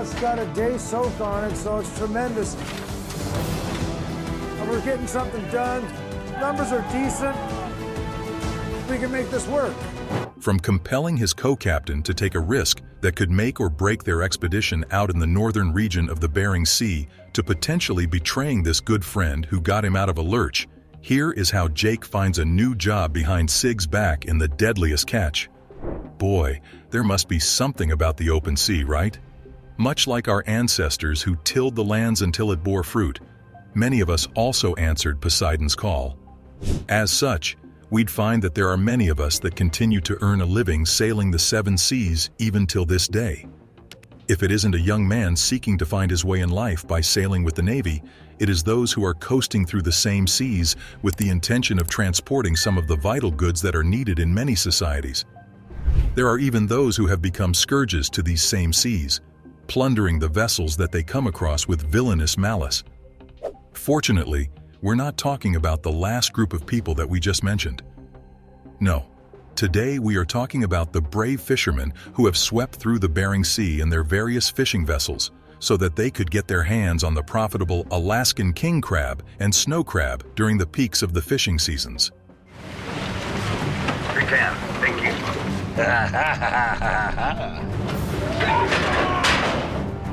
just got a day soak on it, so it's tremendous. And we're getting something done. Numbers are decent. We can make this work. From compelling his co-captain to take a risk that could make or break their expedition out in the northern region of the Bering Sea to potentially betraying this good friend who got him out of a lurch, here is how Jake finds a new job behind Sig's back in the Deadliest Catch. Boy, there must be something about the open sea, right? Much like our ancestors who tilled the lands until it bore fruit, many of us also answered Poseidon's call. As such, we'd find that there are many of us that continue to earn a living sailing the seven seas even till this day. If it isn't a young man seeking to find his way in life by sailing with the Navy, it is those who are coasting through the same seas with the intention of transporting some of the vital goods that are needed in many societies. There are even those who have become scourges to these same seas, plundering the vessels that they come across with villainous malice. Fortunately, we're not talking about the last group of people that we just mentioned. No, today we are talking about the brave fishermen who have swept through the Bering Sea in their various fishing vessels so that they could get their hands on the profitable Alaskan king crab and snow crab during the peaks of the fishing seasons. 310, thank you.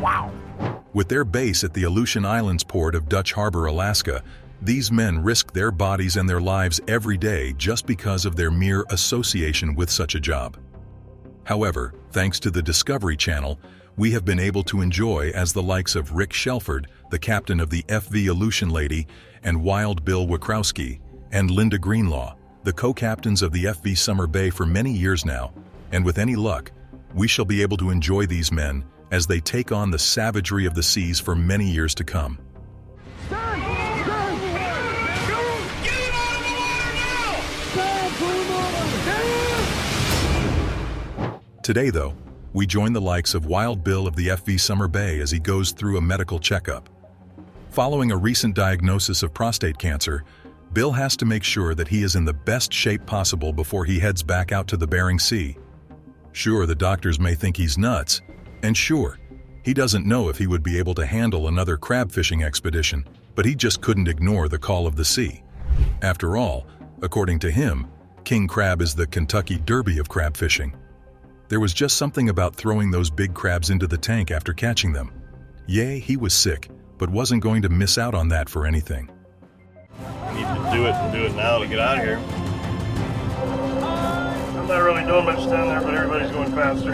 Wow. With their base at the Aleutian Islands port of Dutch Harbor, Alaska, these men risk their bodies and their lives every day just because of their mere association with such a job. However, thanks to the Discovery Channel, we have been able to enjoy as the likes of Rick Shelford, the captain of the FV Aleutian Lady, and Wild Bill Wakrowski, and Linda Greenlaw, the co-captains of the FV Summer Bay for many years now, and with any luck, we shall be able to enjoy these men as they take on the savagery of the seas for many years to come. Today, though, we join the likes of Wild Bill of the FV Summer Bay as he goes through a medical checkup. Following a recent diagnosis of prostate cancer, Bill has to make sure that he is in the best shape possible before he heads back out to the Bering Sea. Sure, the doctors may think he's nuts, and sure, he doesn't know if he would be able to handle another crab fishing expedition, but he just couldn't ignore the call of the sea. After all, according to him, king crab is the Kentucky Derby of crab fishing. There was just something about throwing those big crabs into the tank after catching them. Yea, he was sick, but wasn't going to miss out on that for anything. I need to do it and do it now to get out of here. I'm not really doing much down there, but everybody's going faster.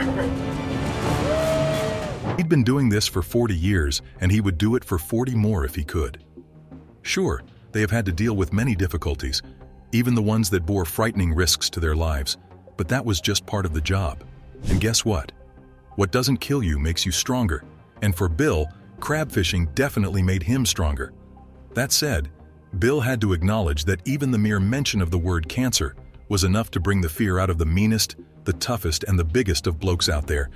He'd been doing this for 40 years, and he would do it for 40 more if he could. Sure, they have had to deal with many difficulties, even the ones that bore frightening risks to their lives, but that was just part of the job. And guess what? What doesn't kill you makes you stronger, and for Bill, crab fishing definitely made him stronger. That said, Bill had to acknowledge that even the mere mention of the word cancer was enough to bring the fear out of the meanest, the toughest, and the biggest of blokes out there.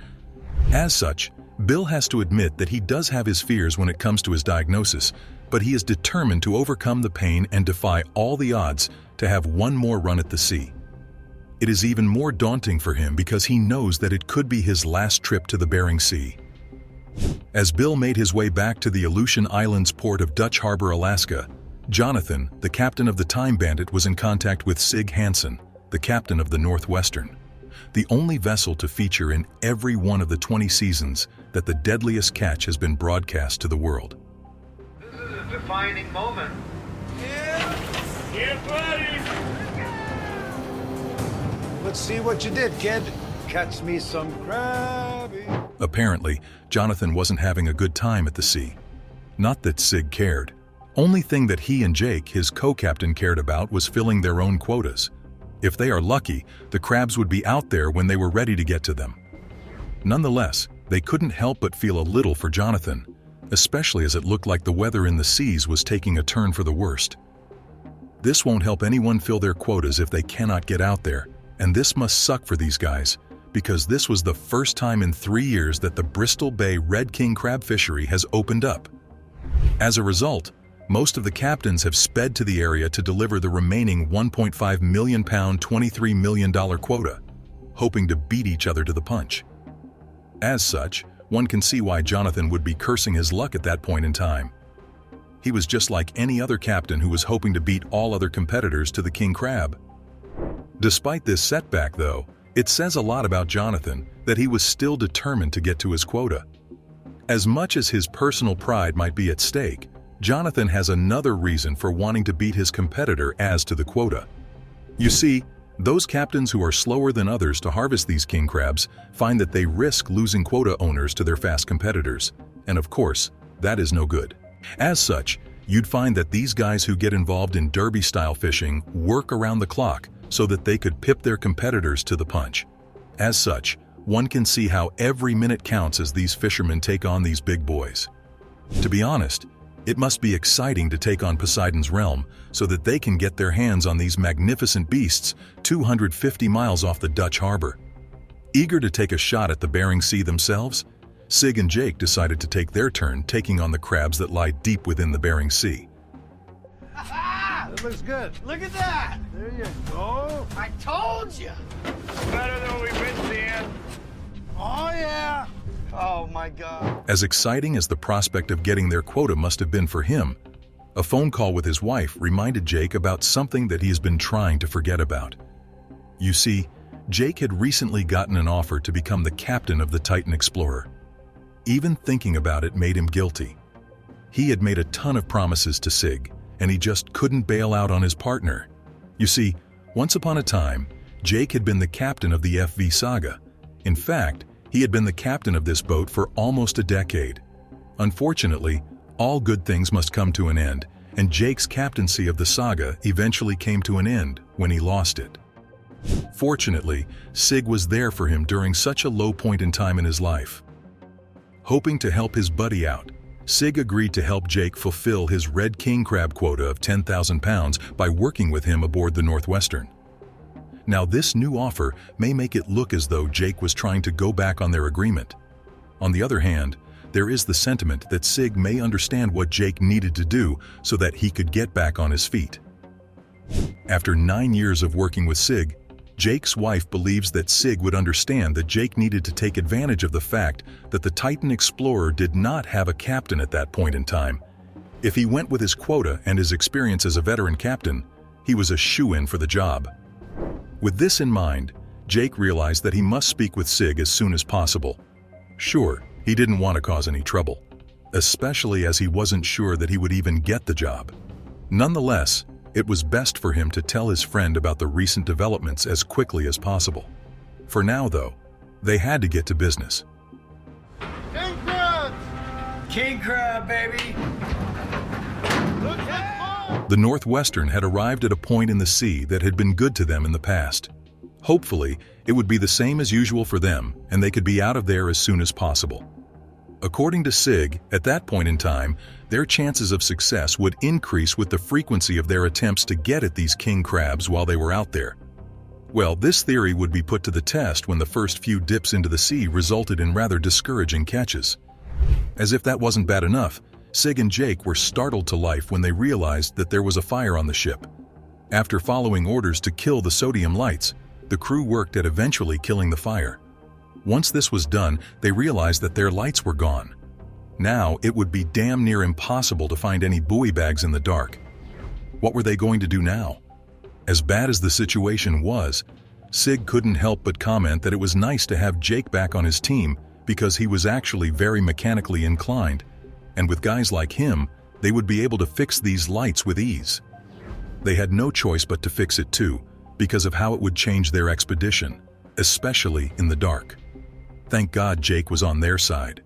As such, Bill has to admit that he does have his fears when it comes to his diagnosis, but he is determined to overcome the pain and defy all the odds to have one more run at the sea. It is even more daunting for him because he knows that it could be his last trip to the Bering Sea. As Bill made his way back to the Aleutian Islands port of Dutch Harbor, Alaska, Jonathan, the captain of the Time Bandit, was in contact with Sig Hansen, the captain of the Northwestern, the only vessel to feature in every one of the 20 seasons that the Deadliest Catch has been broadcast to the world. This is a defining moment. Get ready! Let's see what you did, kid. Catch me some crabby. Apparently, Jonathan wasn't having a good time at the sea. Not that Sig cared. Only thing that he and Jake, his co-captain, cared about was filling their own quotas. If they are lucky, the crabs would be out there when they were ready to get to them. Nonetheless, they couldn't help but feel a little for Jonathan, especially as it looked like the weather in the seas was taking a turn for the worst. This won't help anyone fill their quotas if they cannot get out there, and this must suck for these guys, because this was the first time in 3 years that the Bristol Bay Red King crab fishery has opened up. As a result, most of the captains have sped to the area to deliver the remaining £1.5 million $23 million quota, hoping to beat each other to the punch. As such, one can see why Jonathan would be cursing his luck at that point in time. He was just like any other captain who was hoping to beat all other competitors to the king crab. Despite this setback, though, it says a lot about Jonathan that he was still determined to get to his quota. As much as his personal pride might be at stake, Jonathan has another reason for wanting to beat his competitor as to the quota. You see, those captains who are slower than others to harvest these king crabs find that they risk losing quota owners to their fast competitors, and of course, that is no good. As such, you'd find that these guys who get involved in derby-style fishing work around the clock so that they could pip their competitors to the punch. As such, one can see how every minute counts as these fishermen take on these big boys. To be honest, it must be exciting to take on Poseidon's realm so that they can get their hands on these magnificent beasts 250 miles off the Dutch harbor. Eager to take a shot at the Bering Sea themselves, Sig and Jake decided to take their turn taking on the crabs that lie deep within the Bering Sea. That looks good. Look at that! There you go. I told you! Better than we've been seeing. Oh, yeah. Oh my God. As exciting as the prospect of getting their quota must have been for him, a phone call with his wife reminded Jake about something that he has been trying to forget about. You see, Jake had recently gotten an offer to become the captain of the Titan Explorer. Even thinking about it made him guilty. He had made a ton of promises to Sig, and he just couldn't bail out on his partner. You see, once upon a time, Jake had been the captain of the FV Saga. In fact, he had been the captain of this boat for almost a decade. Unfortunately, all good things must come to an end, and Jake's captaincy of the saga eventually came to an end when he lost it. Fortunately, Sig was there for him during such a low point in time in his life. Hoping to help his buddy out, Sig agreed to help Jake fulfill his red king crab quota of 10,000 pounds by working with him aboard the Northwestern. Now, this new offer may make it look as though Jake was trying to go back on their agreement. On the other hand, there is the sentiment that Sig may understand what Jake needed to do so that he could get back on his feet. After 9 years of working with Sig, Jake's wife believes that Sig would understand that Jake needed to take advantage of the fact that the Titan Explorer did not have a captain at that point in time. If he went with his quota and his experience as a veteran captain, he was a shoo-in for the job. With this in mind, Jake realized that he must speak with Sig as soon as possible. Sure, he didn't want to cause any trouble, especially as he wasn't sure that he would even get the job. Nonetheless, it was best for him to tell his friend about the recent developments as quickly as possible. For now, though, they had to get to business. King crab! King crab, baby! Look at The Northwestern had arrived at a point in the sea that had been good to them in the past. Hopefully, it would be the same as usual for them, and they could be out of there as soon as possible. According to Sig, at that point in time, their chances of success would increase with the frequency of their attempts to get at these king crabs while they were out there. Well, this theory would be put to the test when the first few dips into the sea resulted in rather discouraging catches. As if that wasn't bad enough, Sig and Jake were startled to life when they realized that there was a fire on the ship. After following orders to kill the sodium lights, the crew worked at eventually killing the fire. Once this was done, they realized that their lights were gone. Now, it would be damn near impossible to find any buoy bags in the dark. What were they going to do now? As bad as the situation was, Sig couldn't help but comment that it was nice to have Jake back on his team because he was actually very mechanically inclined, and with guys like him, they would be able to fix these lights with ease. They had no choice but to fix it too, because of how it would change their expedition, especially in the dark. Thank God Jake was on their side.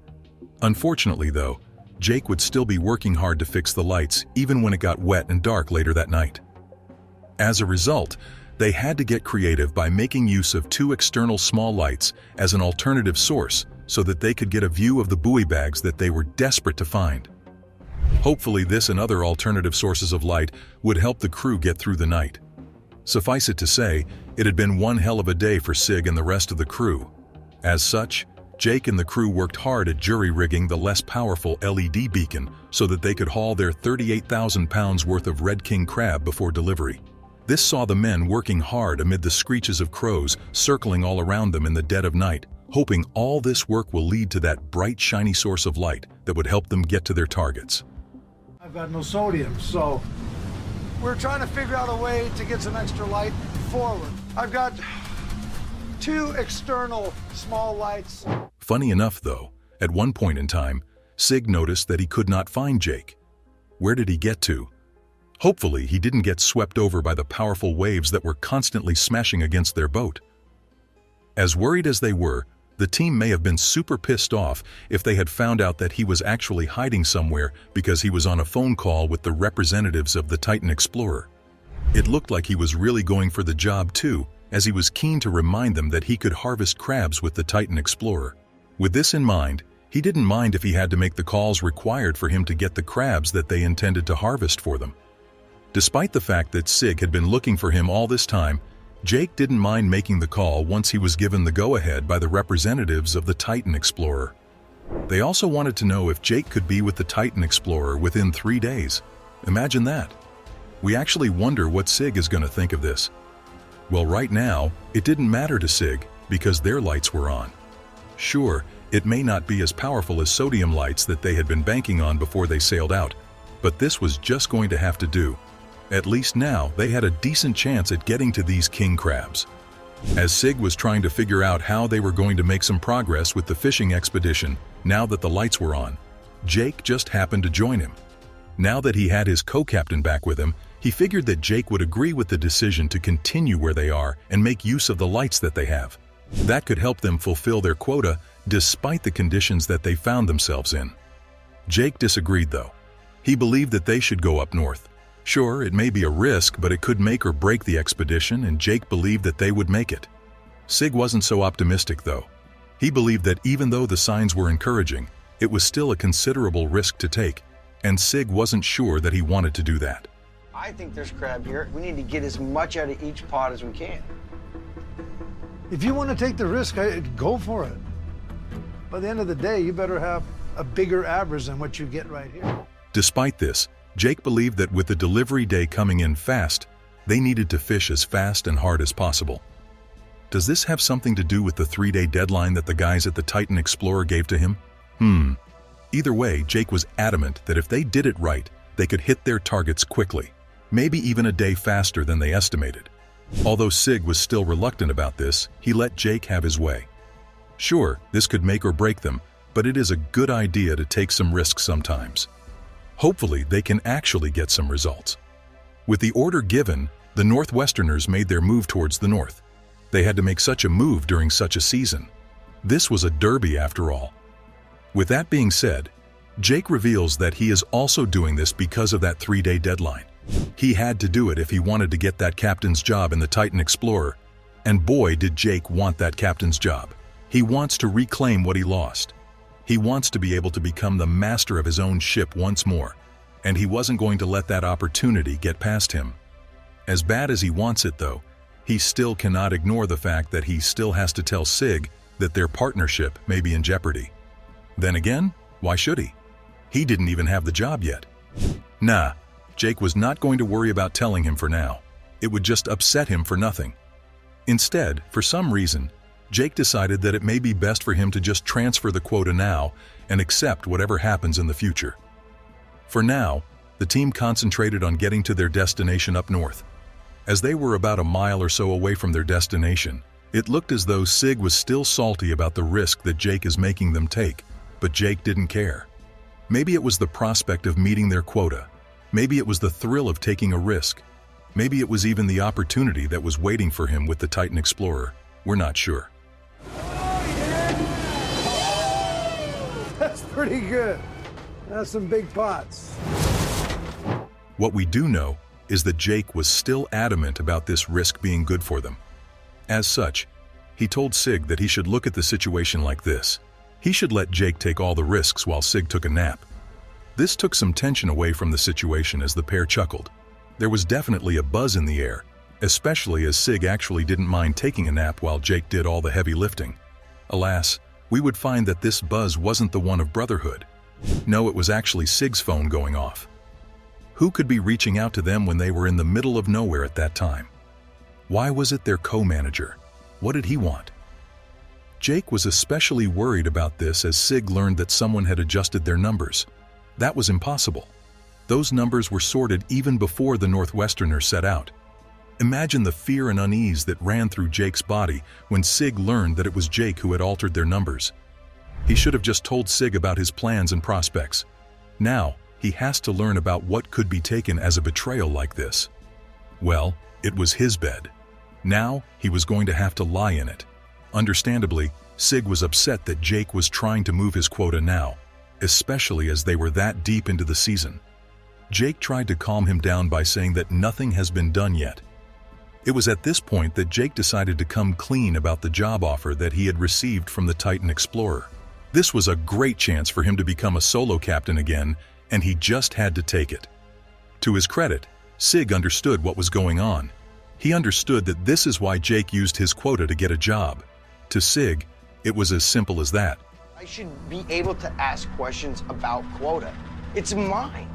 Unfortunately, though, Jake would still be working hard to fix the lights even when it got wet and dark later that night. As a result, they had to get creative by making use of 2 external small lights as an alternative source so that they could get a view of the buoy bags that they were desperate to find. Hopefully, this and other alternative sources of light would help the crew get through the night. Suffice it to say, it had been one hell of a day for Sig and the rest of the crew. As such, Jake and the crew worked hard at jury-rigging the less powerful LED beacon so that they could haul their 38,000 pounds worth of red king crab before delivery. This saw the men working hard amid the screeches of crows circling all around them in the dead of night, hoping all this work will lead to that bright, shiny source of light that would help them get to their targets. I've got no sodium, so we're trying to figure out a way to get some extra light forward. I've got 2 external small lights. Funny enough, though, at one point in time, Sig noticed that he could not find Jake. Where did he get to? Hopefully, he didn't get swept over by the powerful waves that were constantly smashing against their boat. As worried as they were, the team may have been super pissed off if they had found out that he was actually hiding somewhere because he was on a phone call with the representatives of the Titan Explorer. It looked like he was really going for the job too, as he was keen to remind them that he could harvest crabs with the Titan Explorer. With this in mind, he didn't mind if he had to make the calls required for him to get the crabs that they intended to harvest for them. Despite the fact that Sig had been looking for him all this time, Jake didn't mind making the call once he was given the go-ahead by the representatives of the Titan Explorer. They also wanted to know if Jake could be with the Titan Explorer within 3 days. Imagine that. We actually wonder what Sig is going to think of this. Well, right now, it didn't matter to Sig because their lights were on. Sure, it may not be as powerful as sodium lights that they had been banking on before they sailed out, but this was just going to have to do. At least now, they had a decent chance at getting to these king crabs. As Sig was trying to figure out how they were going to make some progress with the fishing expedition, now that the lights were on, Jake just happened to join him. Now that he had his co-captain back with him, he figured that Jake would agree with the decision to continue where they are and make use of the lights that they have. That could help them fulfill their quota despite the conditions that they found themselves in. Jake disagreed though. He believed that they should go up north. Sure, it may be a risk, but it could make or break the expedition, and Jake believed that they would make it. Sig wasn't so optimistic though. He believed that even though the signs were encouraging, it was still a considerable risk to take, and Sig wasn't sure that he wanted to do that. I think there's crab here. We need to get as much out of each pot as we can. If you want to take the risk, go for it. By the end of the day, you better have a bigger average than what you get right here. Despite this, Jake believed that with the delivery day coming in fast, they needed to fish as fast and hard as possible. Does this have something to do with the 3-day deadline that the guys at the Titan Explorer gave to him? Either way, Jake was adamant that if they did it right, they could hit their targets quickly, maybe even a day faster than they estimated. Although Sig was still reluctant about this, he let Jake have his way. Sure, this could make or break them, but it is a good idea to take some risks sometimes. Hopefully, they can actually get some results. With the order given, the Northwesterners made their move towards the north. They had to make such a move during such a season. This was a derby after all. With that being said, Jake reveals that he is also doing this because of that 3-day deadline. He had to do it if he wanted to get that captain's job in the Titan Explorer. And boy, did Jake want that captain's job. He wants to reclaim what he lost. He wants to be able to become the master of his own ship once more, and he wasn't going to let that opportunity get past him. As bad as he wants it though, he still cannot ignore the fact that he still has to tell Sig that their partnership may be in jeopardy. Then again, why should he? He didn't even have the job yet. Nah, Jake was not going to worry about telling him for now. It would just upset him for nothing. Instead, for some reason, Jake decided that it may be best for him to just transfer the quota now and accept whatever happens in the future. For now, the team concentrated on getting to their destination up north. As they were about a mile or so away from their destination, it looked as though Sig was still salty about the risk that Jake is making them take, but Jake didn't care. Maybe it was the prospect of meeting their quota. Maybe it was the thrill of taking a risk. Maybe it was even the opportunity that was waiting for him with the Titan Explorer. We're not sure. That's pretty good. That's some big pots. What we do know is that Jake was still adamant about this risk being good for them. As such, he told Sig that he should look at the situation like this. He should let Jake take all the risks while Sig took a nap. This took some tension away from the situation as the pair chuckled. There was definitely a buzz in the air, especially as Sig actually didn't mind taking a nap while Jake did all the heavy lifting. Alas, we would find that this buzz wasn't the one of brotherhood. No, it was actually Sig's phone going off. Who could be reaching out to them when they were in the middle of nowhere at that time? Why was it their co-manager? What did he want? Jake was especially worried about this as Sig learned that someone had adjusted their numbers. That was impossible. Those numbers were sorted even before the Northwesterner set out. Imagine the fear and unease that ran through Jake's body when Sig learned that it was Jake who had altered their numbers. He should have just told Sig about his plans and prospects. Now, he has to learn about what could be taken as a betrayal like this. Well, it was his bed. Now, he was going to have to lie in it. Understandably, Sig was upset that Jake was trying to move his quota now, especially as they were that deep into the season. Jake tried to calm him down by saying that nothing has been done yet. It was at this point that Jake decided to come clean about the job offer that he had received from the Titan Explorer. This was a great chance for him to become a solo captain again, and he just had to take it. To his credit, Sig understood what was going on. He understood that this is why Jake used his quota to get a job. To Sig, it was as simple as that. I should be able to ask questions about quota. It's mine.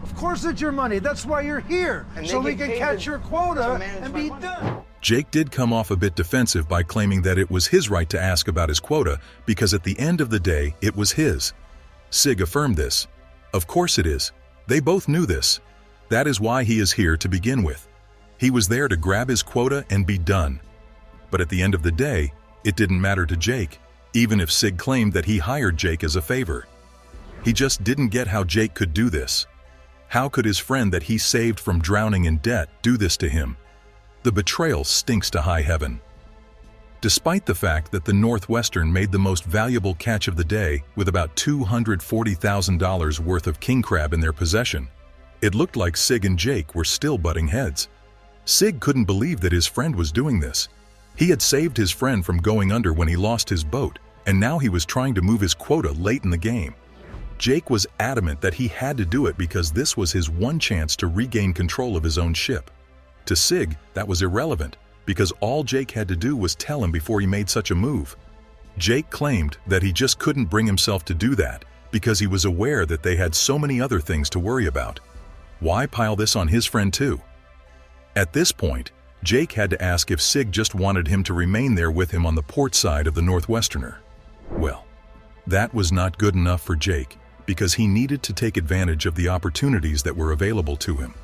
Of course it's your money. That's why you're here. And they So we get can paid catch to- your quota to manage and my be money. done. Jake did come off a bit defensive by claiming that it was his right to ask about his quota because at the end of the day, it was his. Sig affirmed this. Of course it is. They both knew this. That is why he is here to begin with. He was there to grab his quota and be done. But at the end of the day, it didn't matter to Jake, even if Sig claimed that he hired Jake as a favor. He just didn't get how Jake could do this. How could his friend that he saved from drowning in debt do this to him? The betrayal stinks to high heaven. Despite the fact that the Northwestern made the most valuable catch of the day with about $240,000 worth of king crab in their possession, it looked like Sig and Jake were still butting heads. Sig couldn't believe that his friend was doing this. He had saved his friend from going under when he lost his boat, and now he was trying to move his quota late in the game. Jake was adamant that he had to do it because this was his one chance to regain control of his own ship. To Sig, that was irrelevant, because all Jake had to do was tell him before he made such a move. Jake claimed that he just couldn't bring himself to do that because he was aware that they had so many other things to worry about. Why pile this on his friend too? At this point, Jake had to ask if Sig just wanted him to remain there with him on the port side of the Northwesterner. Well, that was not good enough for Jake because he needed to take advantage of the opportunities that were available to him.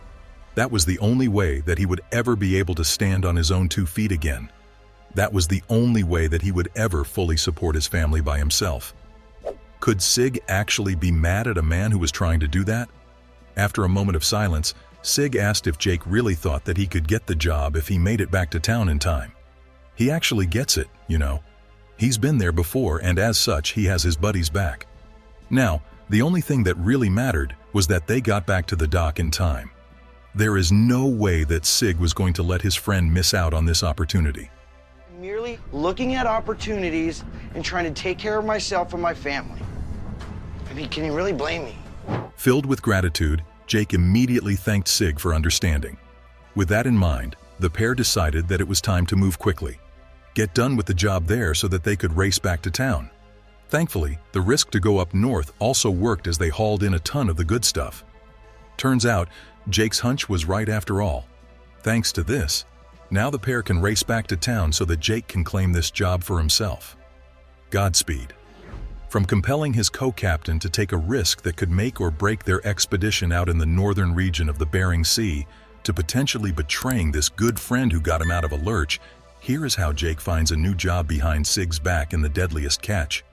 That was the only way that he would ever be able to stand on his own 2 feet again. That was the only way that he would ever fully support his family by himself. Could Sig actually be mad at a man who was trying to do that? After a moment of silence, Sig asked if Jake really thought that he could get the job if he made it back to town in time. He actually gets it, you know. He's been there before, and as such, he has his buddies back. Now, the only thing that really mattered was that they got back to the dock in time. There is no way that Sig was going to let his friend miss out on this opportunity. I'm merely looking at opportunities and trying to take care of myself and my family. I mean, can you really blame me? Filled with gratitude, Jake immediately thanked Sig for understanding. With that in mind, the pair decided that it was time to move quickly. Get done with the job there so that they could race back to town. Thankfully, the risk to go up north also worked as they hauled in a ton of the good stuff. Turns out, Jake's hunch was right after all. Thanks to this, now the pair can race back to town so that Jake can claim this job for himself. Godspeed. From compelling his co-captain to take a risk that could make or break their expedition out in the northern region of the Bering Sea, to potentially betraying this good friend who got him out of a lurch, here is how Jake finds a new job behind Sig's back in the Deadliest Catch.